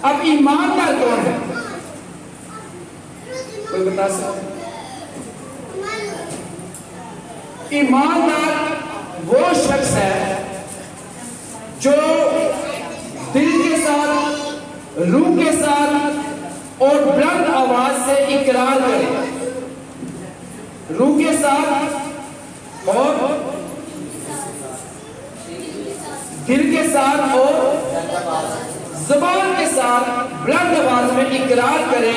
اب ایماندار کون ہے؟ کوئی بتا سکتا؟ ایماندار وہ شخص ہے جو دل کے ساتھ، روح کے ساتھ اور بلند آواز سے اقرار کرے، روح کے ساتھ اور دل کے ساتھ اور زبان کے ساتھ بلند آواز میں اقرار کرے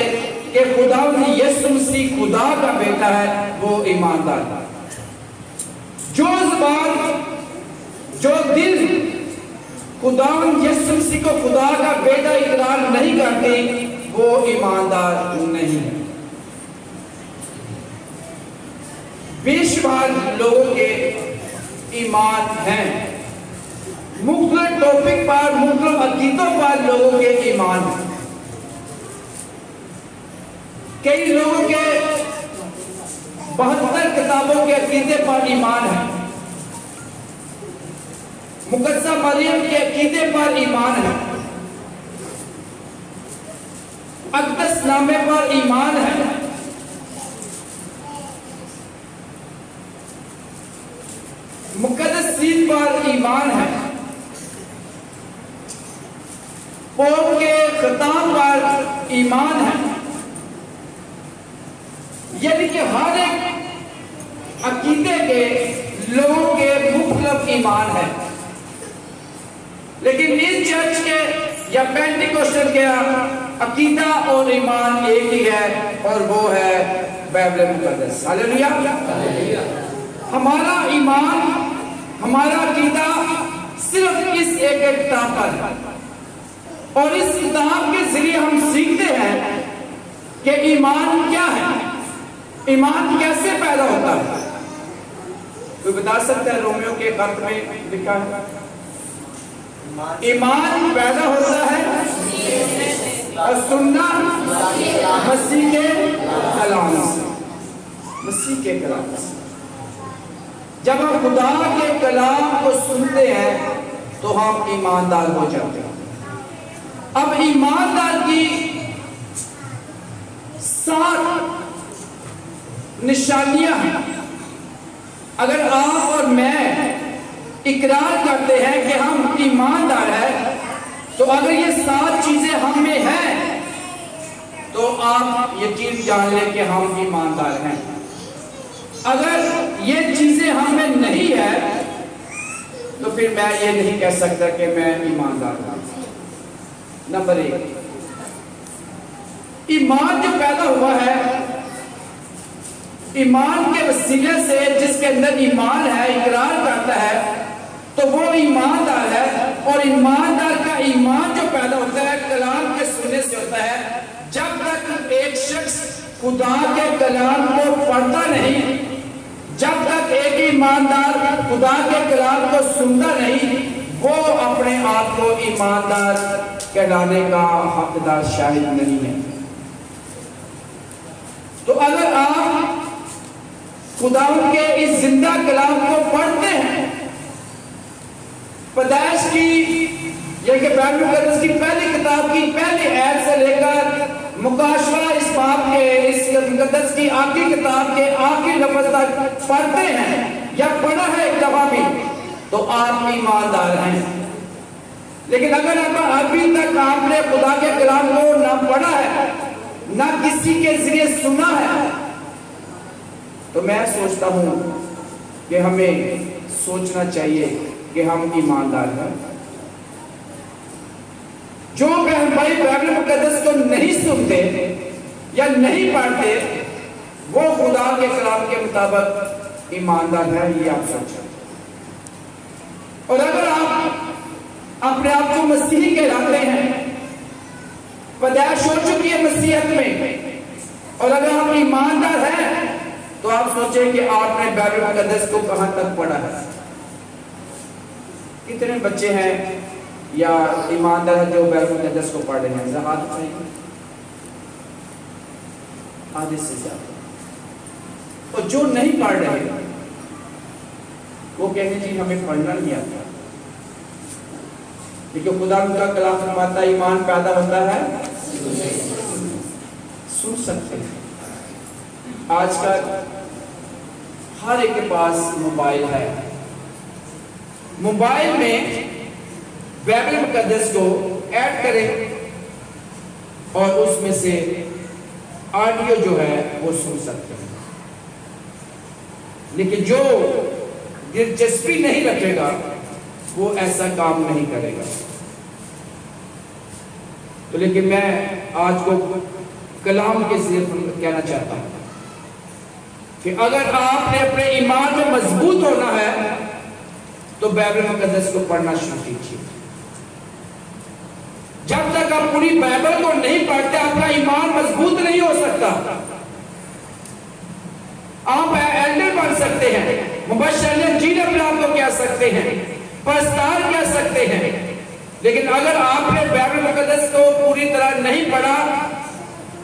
کہ خداوند یسوع مسیح خدا کا بیٹا ہے، وہ ایماندار ہے۔ جو زبان، جو دل خداوند یسوع مسیح کو خدا کا بیٹا اقرار نہیں کرتے، وہ ایماندار نہیں ہے۔ بے شمار لوگوں کے ایمان ہیں، مختلف ٹاپک پر، مختلف عقیدوں پر لوگوں کے ایمان ہیں۔ کئی لوگوں کے 72 کتابوں کے عقیدے پر ایمان ہے، مقدسہ مریم کے عقیدے پر ایمان ہے، اقدس نامے پر ایمان ہے، مقدس سین پر ایمان ہے، پوپ کے ختام پر ایمان ہے۔ یعنی کہ ہر ایک عقیدے کے لوگوں کے مختلف ایمان ہے، لیکن اس چرچ کے یا پینٹیکوسٹل کے عقیدہ اور ایمان ایک ہی ہے، اور وہ ہے بائبل مقدس۔ ہاللیلویا۔ ہمارا ایمان، ہمارا عقیدہ صرف اس ایک کتاب پر ہے، اور اس کتاب کے ذریعے ہم سیکھتے ہیں کہ ایمان کیا ہے، ایمان کیسے پیدا ہوتا ہے۔ کوئی بتا سکتا ہے؟ رومیو کے خط میں لکھا ہے ایمان پیدا ہوتا ہے اور سننا مسیح کے کلام سے، مسیح کے کلام سے۔ جب ہم خدا کے کلام کو سنتے ہیں تو ہم ایماندار ہو جاتے ہیں۔ اب ایماندار کی 7 نشانیاں ہیں۔ اگر آپ اور میں اقرار کرتے ہیں کہ ہم ایماندار ہیں، تو اگر یہ 7 چیزیں ہم میں ہیں تو آپ یقین جان لیں کہ ہم ایماندار ہیں۔ اگر یہ چیزیں ہم میں نہیں ہیں تو پھر میں یہ نہیں کہہ سکتا کہ میں ایماندار ہوں۔ نمبر 1، ایمان جو پیدا ہوا ہے، ایمان کے وسیلے سے جس کے اندر ایمان ہے، اقرار کرتا ہے، تو وہ ایماندار ہے۔ اور ایماندار کا ایمان جو پیدا ہوتا ہے کلام کے سننے سے ہوتا ہے۔ جب تک ایک شخص خدا کے کلام کو پڑھتا نہیں، جب تک ایک ایماندار خدا کے کلام کو سنتا نہیں، وہ اپنے آپ کو ایماندار کہلانے کا حقدار شاید نہیں ہے۔ تو اگر آپ خدا کے اس زندہ کلام کو پڑھتے ہیں، پیدائش کی یہ کہ بائبل مقدس کی پہلی کتاب کی پہلی آیت سے لے کر مکاشفہ اس باب کے، اس مقدس کی آخری کتاب کے آخری لفظ تک پڑھتے ہیں یا پڑھا ہے ایک دفعہ بھی، تو آپ ایماندار ہیں۔ لیکن اگر ابھی تک آپ نے خدا کے کلام کو نہ پڑھا ہے، نہ کسی کے ذریعے سنا ہے، تو میں سوچتا ہوں کہ ہمیں سوچنا چاہیے کہ ہم ایماندار ہیں۔ جو بہن بھائی بائبل مقدس کو نہیں سنتے یا نہیں پڑھتے، وہ خدا کے کلام کے مطابق ایماندار ہے، یہ آپ سوچیں۔ اور اگر آپ اپنے آپ کو مسیحی کہلاتے ہیں، پیدائش ہو چکی ہے مسیحیت میں، اور اگر آپ ایماندار ہیں تو آپ سوچیں کہ آپ نے بائبل مقدس کو کہاں تک پڑھا ہے۔ کتنے بچے ہیں یا ایماندار ہیں جو بائبل مقدس کو پڑھ رہے ہیں؟ ذرا آدھے سے زیادہ۔ اور جو نہیں پڑھ رہے وہ کہتے جی ہمیں پڑھنا نہیں آتا۔ کیونکہ خدا کا کلام فرماتا ہے ایمان پیدا ہوتا ہے سن سکتے ہیں. آج کل ہر ایک کے پاس موبائل ہے. موبائل میں بائبل مقدس کو ایڈ کریں اور اس میں سے آڈیو جو ہے وہ سن سکتے ہیں. لیکن جو دلچسپی نہیں رکھے گا وہ ایسا کام نہیں کرے گا. تو لیکن میں آج کو کلام کے ذریعے کہنا چاہتا ہوں کہ اگر آپ نے اپنے ایمان میں مضبوط ہونا ہے تو بائبل مقدس کو پڑھنا شروع کیجیے. جب تک آپ پوری بائبل کو نہیں پڑھتے آپ کا ایمان مضبوط نہیں ہو سکتا. آپ ایلڈر بن سکتے ہیں, مبشر انجیل اپنے آپ کو کہہ سکتے ہیں, پرستار کہہ سکتے ہیں, لیکن اگر آپ نے بائبل مقدس کو پوری طرح نہیں پڑھا,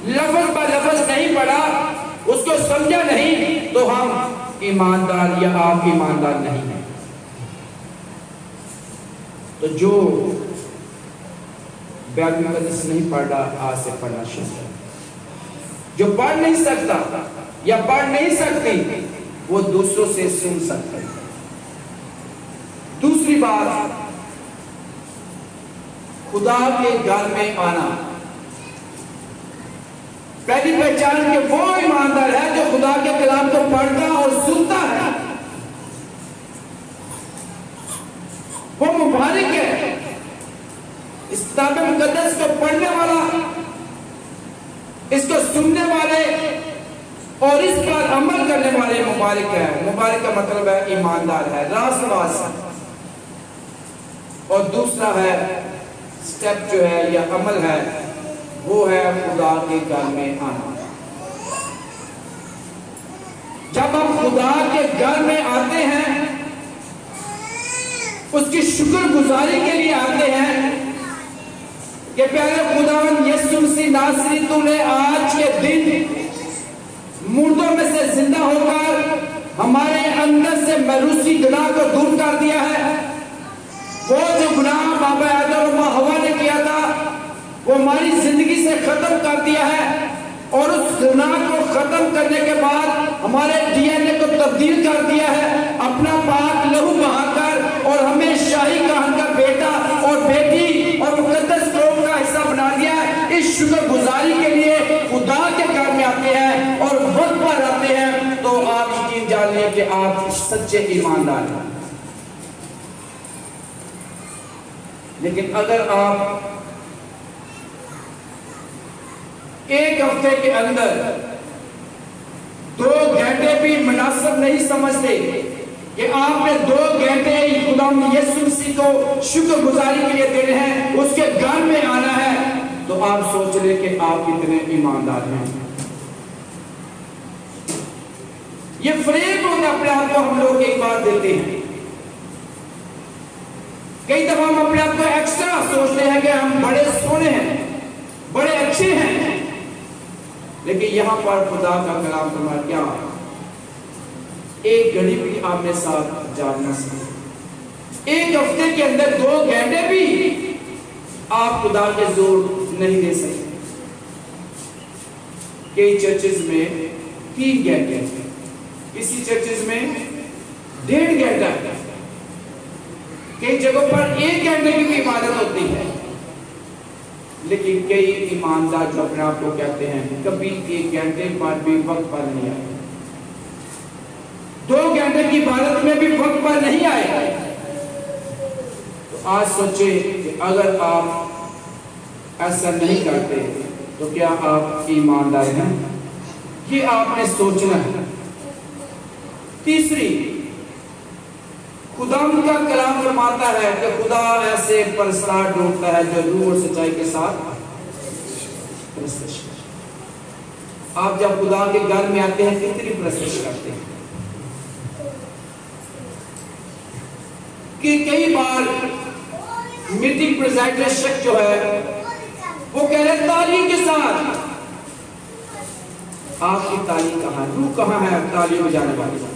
لفظ بہ لفظ نہیں پڑھا, اس کو سمجھا نہیں, تو ہم ایماندار یا آپ ایماندار نہیں ہیں. تو جو بائبل مقدس نہیں پڑھ رہا آج سے پڑھنا شروع کریں. جو پڑھ نہیں سکتا یا پڑھ نہیں سکتی وہ دوسروں سے سن سکتے ہیں. دوسری بات, خدا کے گھر میں آنا. پہلی پہچان کہ وہ ایماندار ہے جو خدا کے کلام کو پڑھتا اور سنتا ہے. وہ مبارک ہے. اس کتاب مقدس کو پڑھنے والا, اس کو سننے والے اور اس پر عمل کرنے والے مبارک ہے. مبارک کا مطلب ہے ایماندار ہے, راست باز ہے. اور دوسرا ہے سٹیپ جو ہے یا عمل ہے وہ ہے خدا کے گھر میں آنا. جب ہم خدا کے گھر میں آتے ہیں, اس کی شکر گزاری کے لیے آتے ہیں کہ پیارے خداوند یسوع مسیح ناصری تو نے آج کے دن مردوں میں سے زندہ ہو کر ہمارے اندر سے میروثی گناہ کو دور کر دیا ہے. وہ جو گناہ بابا آدم اور ماں حوا نے کیا تھا وہ ہماری زندگی سے ختم کر دیا ہے, اور اس گناہ کو ختم کرنے کے بعد ہمارے ڈی این اے کو تبدیل کر دیا ہے, اپنا پاک لہو بہا کر, اور ہمیں شاہی کہان کا بیٹا اور بیٹی اور مقدس قوم کا حصہ بنا دیا ہے. اس شکر گزاری کے لیے خدا کے گھر میں آتے ہیں اور وقت پر آتے ہیں, تو آپ یقین جان لیں کہ آپ سچے ایماندار ہیں. لیکن اگر آپ ایک ہفتے کے اندر 2 گھنٹے بھی مناسب نہیں سمجھتے کہ آپ نے 2 گھنٹے خدا یسوع مسیح کو شکر گزاری کے لیے دینے ہیں, اس کے گھر میں آنا ہے, تو آپ سوچ لیں کہ آپ کتنے ایماندار ہیں. یہ فریب ہوتا اپنے آپ کو ہم لوگ ایک بار دیتے ہیں. کئی دفعہ ہم اپنے آپ کو ایکسٹرا سوچتے ہیں کہ ہم بڑے سونے ہیں, بڑے اچھے ہیں, لیکن یہاں پر خدا کا کلام فرماتا کیا ایک گھڑی بھی آپ نے ساتھ جانا سکتے. ایک ہفتے کے اندر 2 گھنٹے بھی آپ خدا کے زور نہیں دے سکتے. کئی چرچز میں 3 گھنٹے, کسی چرچز میں 1.5 گھنٹہ, کئی جگہوں پر 1 گھنٹے کی عبادت ہوتی ہے. لیکن کئی ایماندار جو اپنے آپ کو کہتے ہیں کبھی 1 گھنٹے پر بھی وقت پر نہیں آئے, 2 گھنٹے کی عبادت میں بھی وقت پر نہیں آئے. تو آج سوچیں کہ اگر آپ ایسا نہیں کرتے تو کیا آپ ایماندار ہیں؟ یہ آپ نے سوچنا ہے. تیسری, خدا کا کلام فرماتا ہے کہ خدا ایسے پرستار ڈھونڈتا ہے جو روح اور سچائی کے ساتھ پرستش کرتے. آپ جب خدا کے گھر میں آتے ہیں کتنی پرستش کرتے ہیں؟ کہ کئی بار میٹنگ پریزائڈر شخص جو ہے وہ کہہ رہے تعلیم کے ساتھ. آپ کی تعلیم کہاں, روح کہاں ہے تعلیم میں جانے والی؟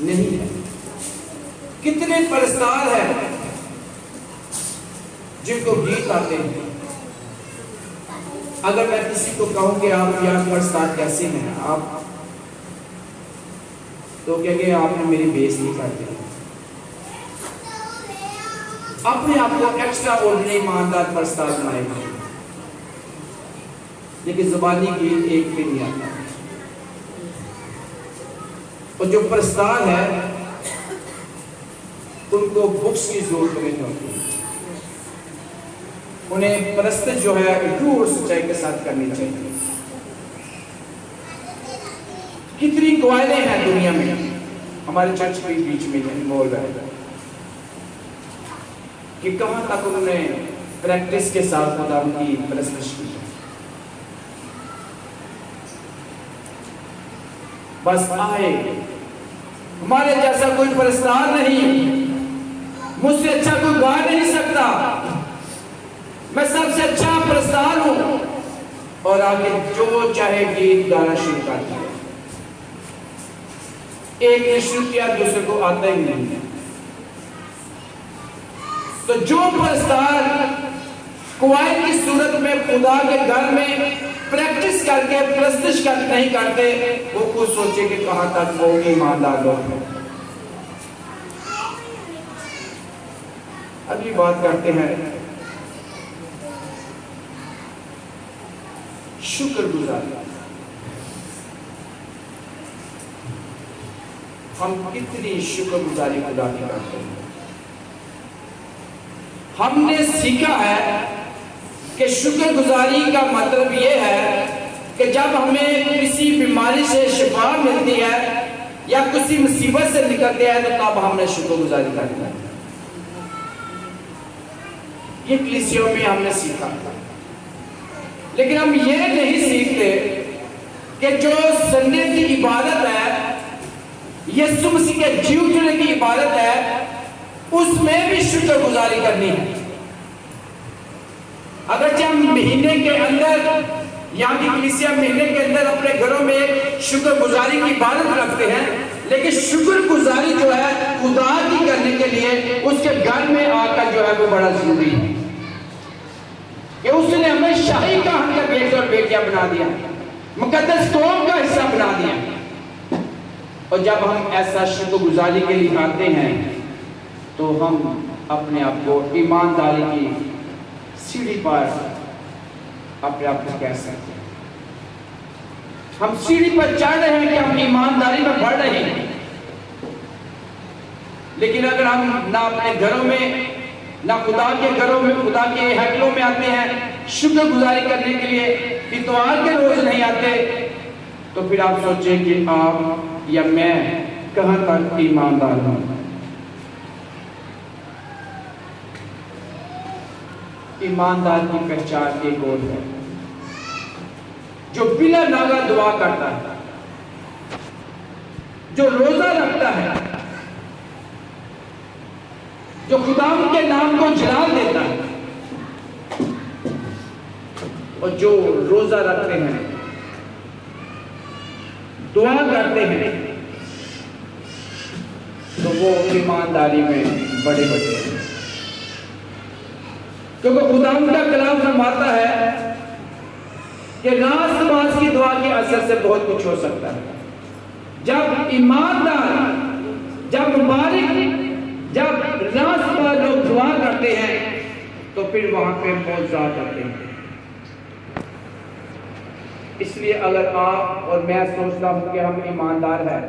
نہیں ہے. کتنے پرستار ہیں جن کو گیت آتے ہیں. اگر میں کسی کو کہوں کہ آپ یاد پرستار کیسے ہیں آپ، تو کہیں گے آپ نے میری بےعزتی کر دی. اپنے آپ کو ایکسٹرا آرڈنری ایماندار پرستار بنائے گا، لیکن زبانی گیت ایک بھی نہیں آتا. اور جو پرستار ہے ان کو بکس کی ضرورت نہیں ہوتی، انہیں پرستش جو ہے روح اور سچائی کے ساتھ کرنی چاہیے. کتنی قوائلیں ہیں دنیا میں، ہمارے چرچ کے بیچ میں انوالو ہے کہ کہاں تک انہوں نے پریکٹس کے ساتھ خدا کی پرستش کی. بس آئے، ہمارے جیسا کوئی پرستار نہیں، مجھ سے اچھا کوئی گا نہیں سکتا، میں سب سے اچھا پرستار ہوں، اور آگے جو چاہے گیت گانا شروع کر دیا. ایک نے شروع کیا دوسرے کو آتا ہی نہیں ہے. تو جو پرستار قوائل کی صورت میں خدا کے گھر میں پریکٹس کر کے پرستش نہیں کرتے، وہ خود سوچے کہ کہاں تک وہ ایماندار لوگ ہیں. ابھی بات کرتے ہیں شکر گزاری. ہم کتنی شکر گزاری خدا کی کرتے ہیں. ہم نے سیکھا ہے کہ شکر گزاری کا مطلب یہ ہے کہ جب ہمیں کسی بیماری سے شفا ملتی ہے یا کسی مصیبت سے نکلتے ہیں تو تب ہم نے شکر گزاری کرنی ہے. یہ کلیسیوں میں ہم نے سیکھا، لیکن ہم یہ نہیں سیکھتے کہ جو سنڈے کی عبادت ہے، یسوع مسیح کے جی اٹھنے کی عبادت ہے، اس میں بھی شکر گزاری کرنی ہے. اگرچہ ہم مہینے کے اندر یہاں کی کلیسیا مہینے کے اندر اپنے گھروں میں شکر گزاری کی عبادت رکھتے ہیں، لیکن شکر گزاری جو ہے خدا کی کرنے کے لیے اس کے گھر میں آ کر جو ہے وہ بڑا ضروری ہے کہ اس نے ہمیں شاہی کہاں کے بیٹے اور بیٹیاں بنا دیا، مقدس قوم کا حصہ بنا دیا. اور جب ہم ایسا شکر گزاری کے لیے آتے ہیں تو ہم اپنے آپ کو ایمانداری کی سیڑھی پر اپنے آپ کو کہہ سکتے ہیں. ہم سیڑھی پر چڑھ رہے ہیں کہ ہم ایمانداری میں بڑھ رہے ہیں، لیکن اگر ہم نہ اپنے گھروں میں نہ خدا کے گھروں میں خدا کے ہیکلوں میں آتے ہیں شکر گزاری کرنے کے لیے، اتوار کے روز نہیں آتے، تو پھر آپ سوچیں کہ آپ یا میں کہاں تک ایماندار ہوں. ایماندار کی پہچان ایک اور ہے جو بلا ناغہ دعا کرتا ہے، جو روزہ رکھتا ہے، جو خدا کے نام کو جلال دیتا ہے. اور جو روزہ رکھتے ہیں، دعا کرتے ہیں، تو وہ ایمانداری میں بڑے بڑے ہیں. کیونکہ خدا کا کلام فرماتا ہے کہ راست باز کی دعا کے اثر سے بہت کچھ ہو سکتا ہے. جب ایماندار، جب مبارک، جب راست باز لوگ دعا کرتے ہیں تو پھر وہاں پہ معجزات ہوتے ہیں. اس لیے اگر آپ اور میں سوچتا ہوں کہ ہم ایماندار ہیں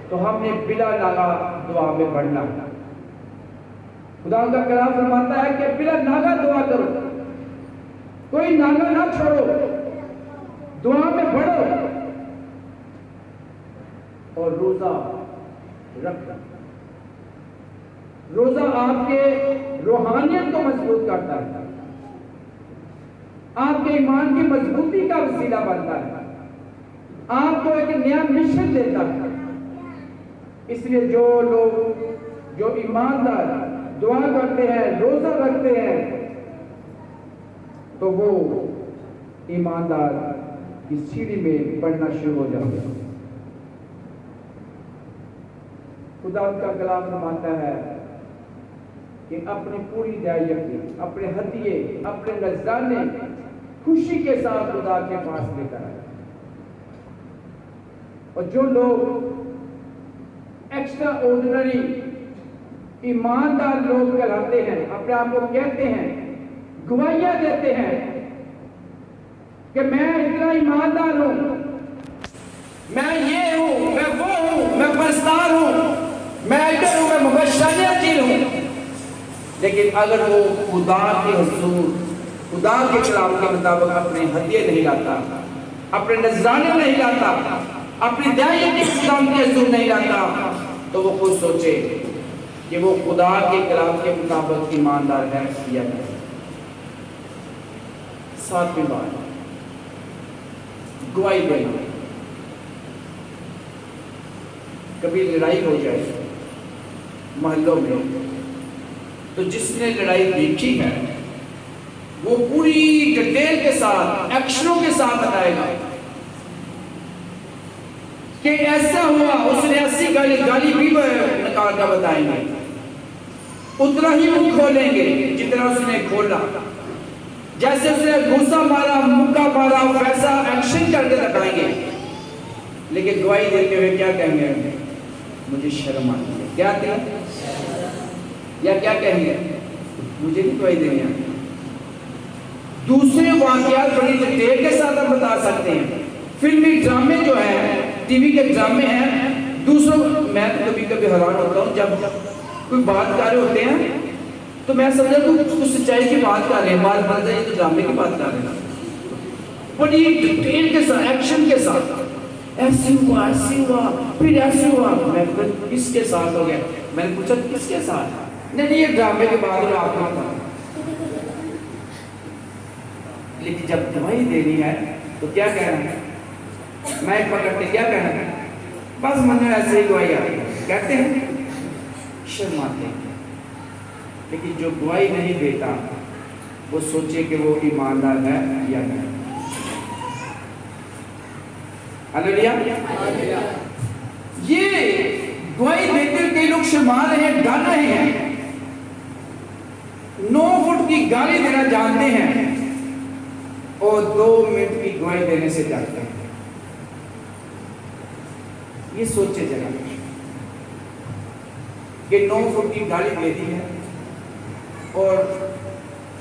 تو ہم نے بلا ناغہ دعا میں بڑھنا ہے. خدا کا کلام فرماتا ہے کہ بلا ناغہ دعا کرو، کوئی ناغہ نہ چھوڑو، دعا میں بڑھو اور روزہ رکھنا. روزہ آپ کے روحانیت کو مضبوط کرتا ہے، آپ کے ایمان کی مضبوطی کا وسیلہ بنتا ہے، آپ کو ایک نیا مشن دیتا ہے. اس لیے جو لوگ جو ایماندار دعا کرتے ہیں، روزہ رکھتے ہیں، تو وہ ایماندار کی سیڑھی میں بڑھنا شروع ہو جاتے ہیں. خدا کا کلام فرماتا ہے کہ اپنی پوری دائیکی، اپنے ہدیے، اپنے نذرانے خوشی کے ساتھ خدا کے پاس لے کر آئے. اور جو لوگ ایکسٹرا آرڈنری ایماندار لوگ کہلاتے ہیں، اپنے آپ کو کہتے ہیں، گواہیاں دیتے ہیں کہ میں اتنا ایماندار ہوں، میں یہ ہوں، میں وہ ہوں، میں پرستار ہوں، میں ایڈر ہوں، میں مبشرہ جیل ہوں، لیکن اگر وہ خدا کے حضور، خدا کے کلام کے مطابق اپنے ہدیے نہیں لاتا، اپنے نذرانے نہیں لاتا، اپنی دائیوں کے کلام کے حضور نہیں لاتا، تو وہ خود سوچے کہ وہ خدا کے کلام کے مطابق ایماندار ہے یا نہیں. ساتویں بات، گواہی دینا. کبھی لڑائی ہو جائے محلوں میں تو جس نے لڑائی دیکھی ہے وہ پوری ڈیٹیل کے ساتھ، ایکشنوں کے ساتھ بتائے گا کہ ایسا ہوا، اس نے ایسی گالی بھی نکال کر بتائیں گے، اتنا ہی منہ کھولیں گے جتنا اس نے کھولا. جیسے اس نے غصہ مارا، مکہ مارا، ویسا ایکشن کر کے بتائیں گے. لیکن گواہی دیتے ہوئے کیا کہیں گے؟ مجھے شرم آتی ہے. کیا کہیں؟ یا کیا کہیں گے؟ مجھے نہیں گواہی دینی آتی. دوسرے واقعات بڑی ڈیٹیل کے ساتھ ہم بتا سکتے ہیں. فلمی ڈرامے جو ہیں، ٹی وی کے ڈرامے ہیں، دوسروں، میں کبھی کبھی حیران ہوتا ہوں جب کوئی بات کر رہے ہوتے ہیں تو میں سمجھا کہ کچھ سچائی کی بات کر رہے ہیں، بات بن جائے تو ڈرامے کی بات کر رہے ہیں. بڑی ڈیٹیل کے ساتھ، ایکشن کے ساتھ، ایسے ہوا، ایسے ہوا، پھر ایسے ہوا. میں کس کے ساتھ ہو گیا؟ میں نے پوچھا کس کے ساتھ؟ نہیں یہ ڈرامے کے بعد آپ نے کہا. لیکن جب گواہی دینی ہے تو کیا کہنا ہے؟ میں پکڑتے کیا کہنا ہے؟ بس من میں ایسے ہی گواہی آتی ہے کہتے ہیں، شرماتے ہیں. لیکن جو گواہی نہیں دیتا وہ سوچے کہ وہ ایماندار ہے یا نہیں. ہلیلویا. یہ گواہی دیتے ہوئے کئی لوگ شرما رہے ہیں، ڈر رہے ہیں، 9 فٹ کی گالی دینا جانتے ہیں اور 2 منٹ کی گواہی دینے سے ڈرتے ہیں. یہ سوچے جگہ کہ 9 فٹ کی گالی دے دی ہے اور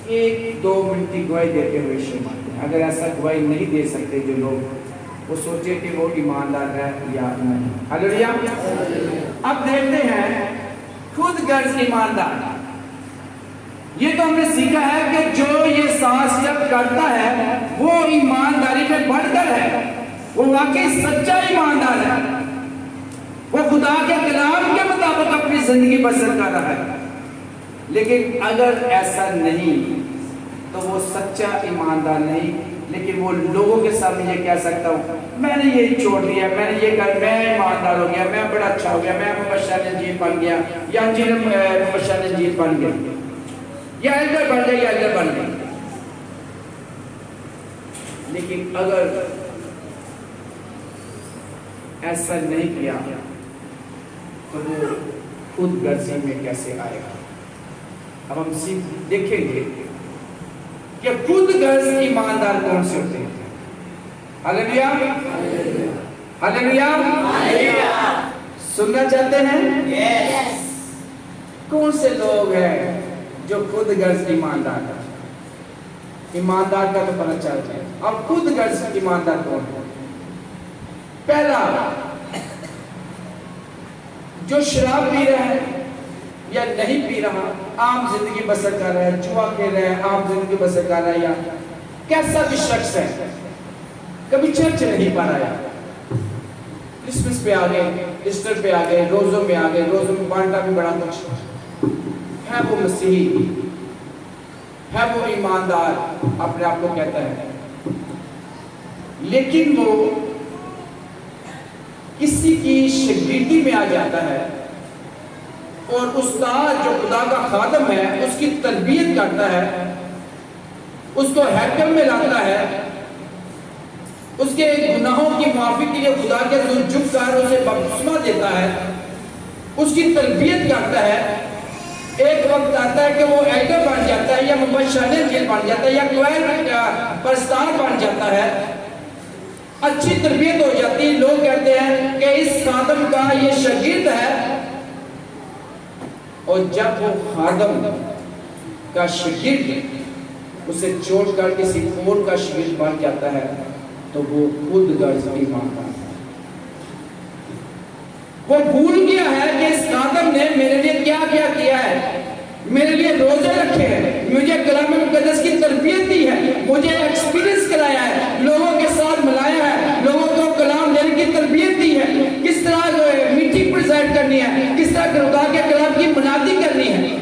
1-2 منٹ کی گواہی دیتے ہوئے شرماتے ہیں. اگر ایسا گواہی نہیں دے سکتے جو لوگ، وہ سوچے کہ وہ ایماندار ہے یا نہیں. ہلیلویا. اب دیکھتے ہیں خود غرض ایماندار. یہ تو ہم نے سیکھا ہے کہ جو یہ سانس جب کرتا ہے وہ ایمانداری میں بڑھ کر ہے، وہ واقعی سچا ایماندار ہے، وہ خدا کے کلام کے مطابق اپنی زندگی بسر کر رہا ہے. لیکن اگر ایسا نہیں تو وہ سچا ایماندار نہیں. لیکن وہ لوگوں کے سامنے یہ کہہ سکتا ہوں میں نے یہ چھوڑ دیا، میں نے یہ کر، میں ایماندار ہو گیا، میں بڑا اچھا ہو گیا، میں مبشر نجیب بن گیا، یا مبشر نجیب بن گیا، یا ایلڈر بن گیا، یا ایلڈر بن گیا. لیکن اگر ایسا نہیں کیا تو وہ خود غرضی میں کیسے آئے گا؟ اب ہم دیکھیں گے کہ خود غرض ایماندار کون سے ہوتے ہیں. ہلیلویا. ہلیلویا. سننا چاہتے ہیں؟ کون سے لوگ ہیں جو خود غرض ایماندار ہیں؟ ایماندار کا تو پتہ چلتا ہے. اب خود غرض ایماندار کون ہے؟ پہلا، جو شراب پی رہا ہے یا نہیں پی رہا، عام زندگی بسر کر رہا ہے، جوا کھیل رہا ہے، عام زندگی بسر کر رہا ہے، یا کیسا بھی شخص ہے، کبھی چرچ نہیں پا رہا ہے، کرسمس پہ آ گئے، ایسٹر پہ آ گئے، روزوں میں آ گئے، روزوں میں بانٹا بھی بڑا کچھ ہے، وہ مسیحی ہے، وہ ایماندار اپنے آپ کو کہتا ہے. لیکن وہ کسی کی شاگردی میں آ جاتا ہے اور استاد جو خدا کا خادم ہے اس کی تربیت کرتا ہے، اس کو ہیکل میں لاتا ہے، اس کے گناہوں کی معافی کے لیے خدا کے حضور جھک کر اسے بپتسمہ دیتا ہے. اس کی تربیت کرتا ہے. ایک وقت آتا ہے کہ وہ ایڈر بن جاتا ہے یا مبشر جیل بن جاتا ہے یا کوئر پرستار بن جاتا ہے. اچھی تربیت ہو جاتی ہے. لوگ کہتے ہیں کہ اس خادم کا یہ شاگرد ہے. اور جب وہ خادم کا شاگرد اسے چھوڑ کر کسی اور کا شاگرد بن جاتا ہے تو وہ خود غرض ایمان لاتا ہے. وہ بھول گیا ہے کہ اس خادم نے میرے لیے کیا کیا ہے. میرے لیے روزے رکھے ہیں, مجھے کلام مقدس کی تربیت دی ہے, مجھے ایکسپیرینس کرایا ہے, لوگوں کے ساتھ ملایا ہے, لوگوں کو کلام دینے کی تربیت دی ہے, کس طرح میٹنگ پریزائڈ کرنی ہے, کس طرح خدا کے کلام کی منادی کرنی ہے.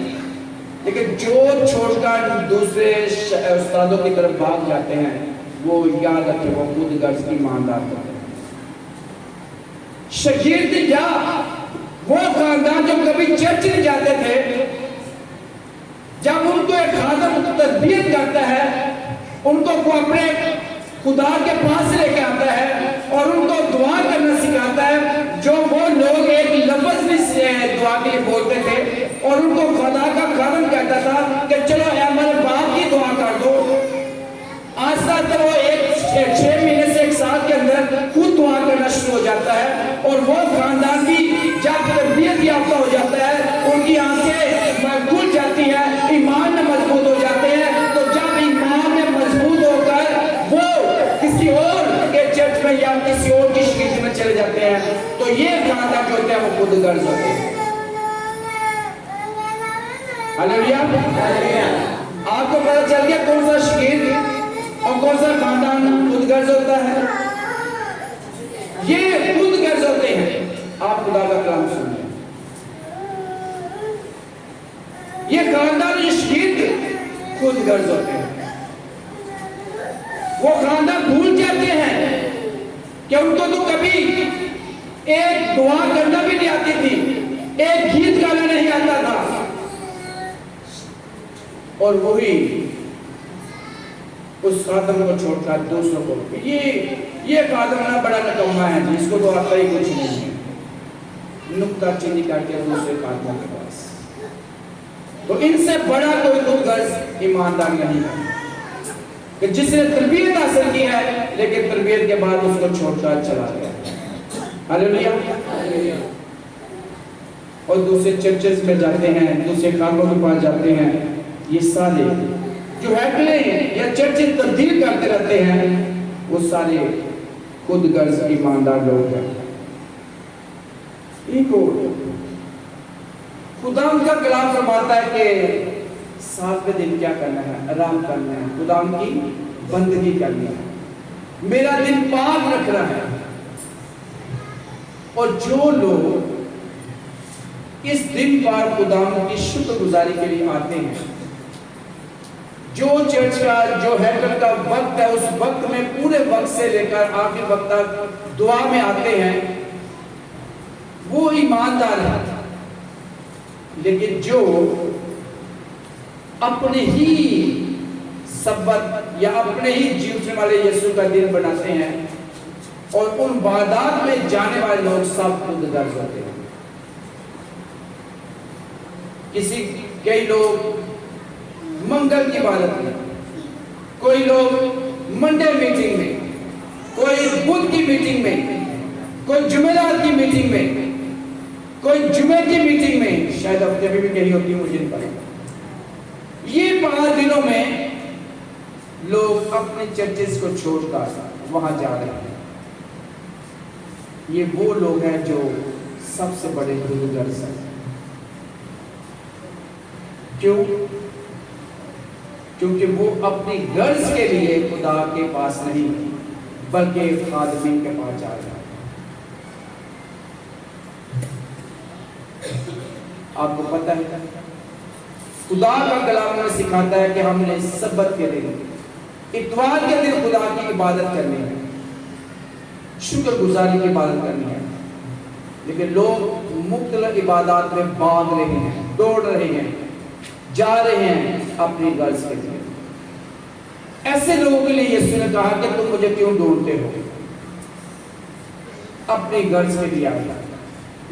لیکن جو چھوڑ کر دوسرے استادوں کی طرف بھاگ جاتے ہیں وہ یاد رکھے وہ خود غرض ایماندار ہوتے ہیں. شاگرد یا وہ خاندان جو کبھی چرچ نہیں جاتے تھے, جب ان کو ایک خادم تربیت کرتا ہے, ان کو اپنے خدا کے پاس لے کے آتا ہے اور ان کو دعا کرنا سکھاتا ہے, جو وہ لوگ ایک لفظ بھی دعا کے لیے بولتے تھے اور ان کو خدا کا خادم کہتا تھا کہ چلو اے ہمارے باپ کی دعا کر دو. آہستہ آہستہ وہ 6 مہینے سے 1 سال کے اندر خود دعا کرنا شروع ہو جاتا ہے. اور وہ خاندان بھی جب تربیت یافتہ ہو جاتا ہے, ان کی آنکھیں کھل جاتی ہیں, ایمان میں مضبوط ہو جاتے ہیں. تو جب ایمان میں مضبوط ہو کر وہ کسی اور کے چرچ میں یا کسی اور کی شریعت میں چلے جاتے ہیں تو یہ خاندان جو ہوتے ہیں وہ خود غرض ہوتے ہیں. ہاللیلویا. آپ کو پتہ چل گیا کون سا شاگرد اور کون سا خاندان خود غرض ہوتا ہے. یہ خود غرض ہوتے ہیں. آپ خدا کا کلام سنیں. یہ خاندان یہ شاگرد خود غرض ہوتے ہیں. وہ خاندان بھول جاتے ہیں کہ ان کو تو کبھی ایک دعا کرنا بھی نہیں آتی تھی, ایک گیت گانا نہیں آتا تھا, اور وہی اس خادم کو چھوڑ کر دوسروں کو یہ خادم نا بڑا نکما ہے جس کو تو آتا ہی کچھ نہیں ہے, نکتہ چینی کر کے دوسرے خادموں کے پاس. تو ان سے بڑا کوئی خود غرض ایماندار نہیں ہے کہ جس نے تربیت حاصل کی ہے لیکن تربیت کے بعد اس کو چھوڑ کر چلا گیا. ہاللیلویا. اور دوسرے چرچز میں جاتے ہیں, دوسرے خادموں کے پاس جاتے ہیں. یہ سارے جو ہیکلیں یا چرچز تبدیل کرتے رہتے ہیں وہ سارے خود غرض ایماندار لوگ ہیں. ایک اور خدا ان کا کلام فرماتا ہے کہ 7ویں دن کیا کرنا ہے, آرام کرنا ہے, خدا ان کی بندگی کرنی ہے, میرا دن پاک رکھنا ہے. اور جو لوگ اس دن پر خدا کی شکر گزاری کے لیے آتے ہیں, جو چرچ کا جو ہیکل کا وقت ہے اس وقت میں پورے وقت سے لے کر آخر وقت تک دعا میں آتے ہیں, وہ ایماندار ہیں. لیکن جو اپنے ہی سبت یا اپنے ہی جیونے والے یسوع کا دن بناتے ہیں اور ان عبادات میں جانے والے لوگ سب خود غرض ہوتے ہیں. کئی لوگ منگل کی عبادت میں, کوئی لوگ منڈے میٹنگ میں, کوئی بدھ کی میٹنگ میں, کوئی جمعرات کی میٹنگ میں, کوئی جمعے کی میٹنگ میں, شاید ہفتے میں بھی کہیں ہوتی مجھے نہیں پتا. یہ 5 دنوں میں لوگ اپنے چرچز کو چھوڑ کر وہاں جا رہے ہیں. یہ وہ لوگ ہیں جو سب سے بڑے خود غرض ہیں. کیوں؟ کیونکہ وہ اپنی غرض کے لیے خدا کے پاس نہیں بلکہ خادمین کے پاس جا رہے ہیں. آپ کو پتہ ہے خدا کا کلام ہمیں سکھاتا ہے کہ ہم نے سبت کے دن, اتوار کے دن خدا کی عبادت کرنی ہے, شکر گزاری کی عبادت کرنی ہے. لیکن لوگ مختلف عبادات میں بھاگ رہے ہیں, دوڑ رہے ہیں, جا رہے ہیں اپنی غرض کے لیے. ایسے لوگوں کے لیے یسوع نے کہا کہ تم مجھے کیوں ڈھونڈتے ہو, اپنی غرض کے لیے آیا.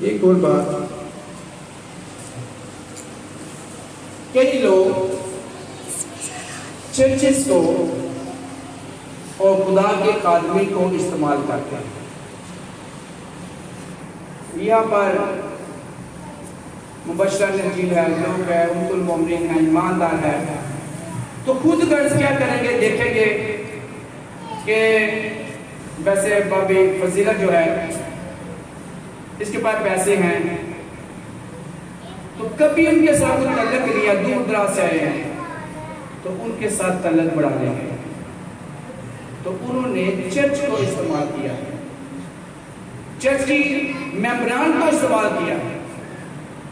ایک اور بات، کئی لوگ چرچز کو اور خدا کے خادمی کو استعمال کرتے ہیں. یہاں پر مبشرہ انجیل ہے، لوگ ہے، ام المومنین ہے، ایماندار ہے، تو خود غرض کیا کریں گے، دیکھیں گے کہ ویسے بابی فضیلت جو ہے اس کے پاس پیسے ہیں، تو کبھی ان کے ساتھ تعلق لیا، دور دراز سے آئے ہیں تو ان کے ساتھ تعلق بڑھا لیں گے. تو انہوں نے چرچ کو استعمال کیا، چرچ کی ممبران کو استعمال کیا،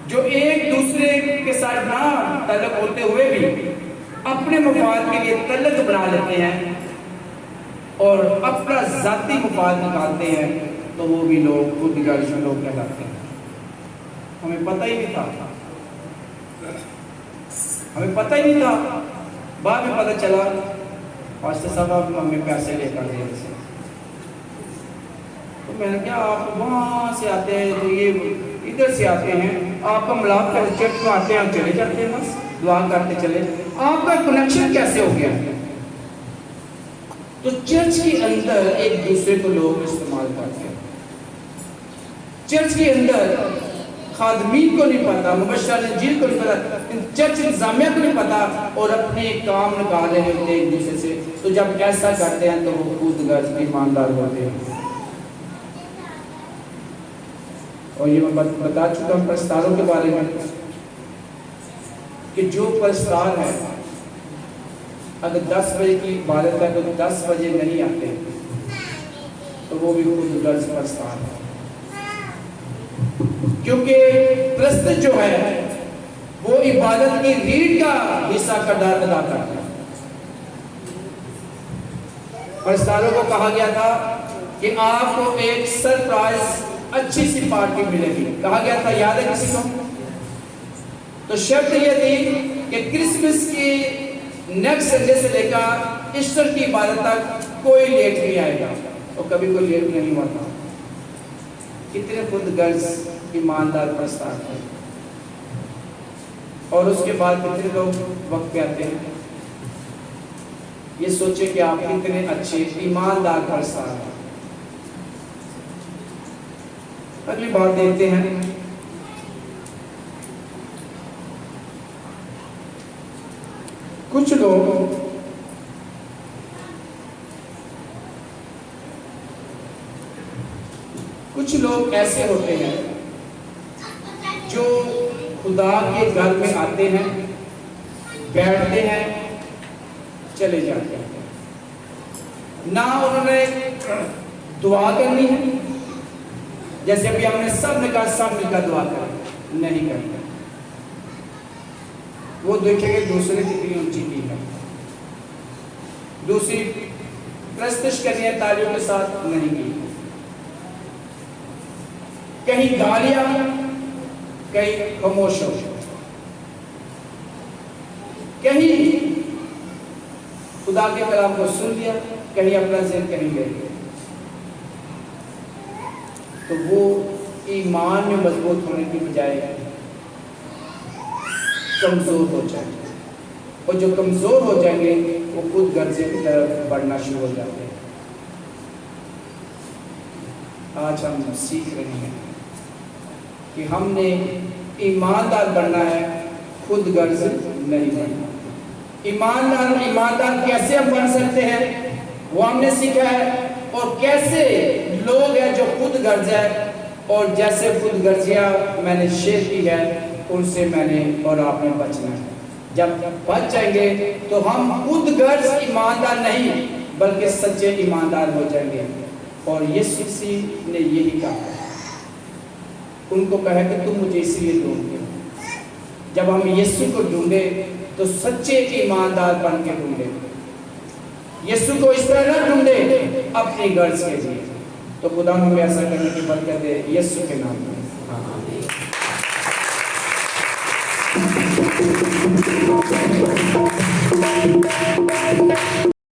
جو ایک دوسرے کے ساتھ نہ تعلق ہوتے ہوئے بھی اپنے مفاد کے لیے تعلق بنا لیتے ہیں اور اپنا ذاتی مفاد نکالتے ہیں، تو وہ بھی لوگ خود غرض لوگ کہلاتے ہیں. ہمیں پتہ ہی نہیں تھا، بعد میں پتہ چلا پاسٹر صاحب ہمیں پیسے لے کر دے رہے. تو میں نے کہا آپ وہاں سے آتے ہیں تو یہ ادھر سے آتے ہیں، آپ کا ملاپ کر چرچ میں آتے ہیں اور چلے جاتے ہیں، بس دعا کرتے چلے، آپ کا کنیکشن کیسے ہو گیا؟ تو چرچ کے اندر ایک دوسرے کو لوگ استعمال کرتے ہیں. چرچ کے اندر خادمین کو نہیں پتا، مبشرہ انجیل کو نہیں پتا، چرچ انتظامیہ کو نہیں پتا، اور اپنے کام نکال رہے ہوتے ہیں ایک دوسرے سے. تو جب ایسا کرتے ہیں تو وہ خود غرض ایماندار ہوتے ہیں. اور یہ میں بتا چکا ہوں پرستاروں کے بارے میں کہ جو پرستار ہے اگر 10 بجے کی عبادت ہے تو 10 بجے نہیں آتے تو وہ بھی خود غرض پرستار ہے. کیونکہ پرست جو ہے وہ عبادت کی ریڑھ کا حصہ کردار ادا کرتا ہے. پرستاروں کو کہا گیا تھا کہ آپ کو ایک سرپرائز اچھی سی پارٹی ملے گی، کہا گیا تھا، یاد ہے کسی کو؟ تو شرط یہ تھی کہ کرسمس کی نیکسٹ سنڈے سے لے کر ایسٹر کی عبادت تک کوئی لیٹ نہیں آئے گا، اور کبھی کوئی لیٹ نہیں ہوا تھا. کتنے خود غرض ایماندار پرستار تھے. اور اس کے بعد کتنے لوگ وقت پہ آتے ہیں. یہ سوچے کہ آپ کتنے اچھے ایماندار پرستار ہیں. اگلی بات دیکھتے ہیں. کچھ لوگ ایسے ہوتے ہیں جو خدا کے گھر میں آتے ہیں، بیٹھتے ہیں، چلے جاتے ہیں. نہ انہوں نے دعا کرنی ہے، جیسے ابھی ہم نے سب نے کہا سب مل کر دعا کریں، نہیں کرتے. وہ دیکھیں گے دوسرے کتنی اونچی کی ہے، دوسری پرستش کرنی ہے تالیوں کے ساتھ، نہیں کی. کہیں گالیاں، کہیں خاموش ہو، کہیں خدا کے کلام کو سن لیا، کہیں اپنا ذہن کہیں لے لیا. تو وہ ایمان میں مضبوط ہونے کی بجائے کمزور ہو جائیں گے، اور جو کمزور ہو جائیں گے وہ خود غرضی کی طرف بڑھنا شروع ہو جاتے ہیں. آج ہم سیکھ رہے ہیں کہ ہم نے ایماندار بننا ہے، خود غرض نہیں بننا. ایماندار کیسے ہم بن سکتے ہیں وہ ہم نے سیکھا ہے، اور کیسے لوگ ہیں جو خود غرض ہے اور جیسے خود غرضیاں میں نے شیئر کی ہے ان سے میں نے اور آپ نے بچنا ہے. جب بچ جائیں گے تو ہم خود غرض ایماندار نہیں بلکہ سچے ایماندار ہو جائیں گے. اور یسوع مسیح نے یہی کہا، ان کو کہا کہ تم مجھے اس لیے ڈھونڈتے ہو. جب ہم یسوع کو ڈھونڈے تو سچے ایماندار بن کے ڈھونڈے. یسوع کو اس طرح نہ ڈھونڈے اپنی غرض کے لیے. تو خدا ہمیں ایسا کرنے کی برکت دے یسوع کے نام میں. آمین.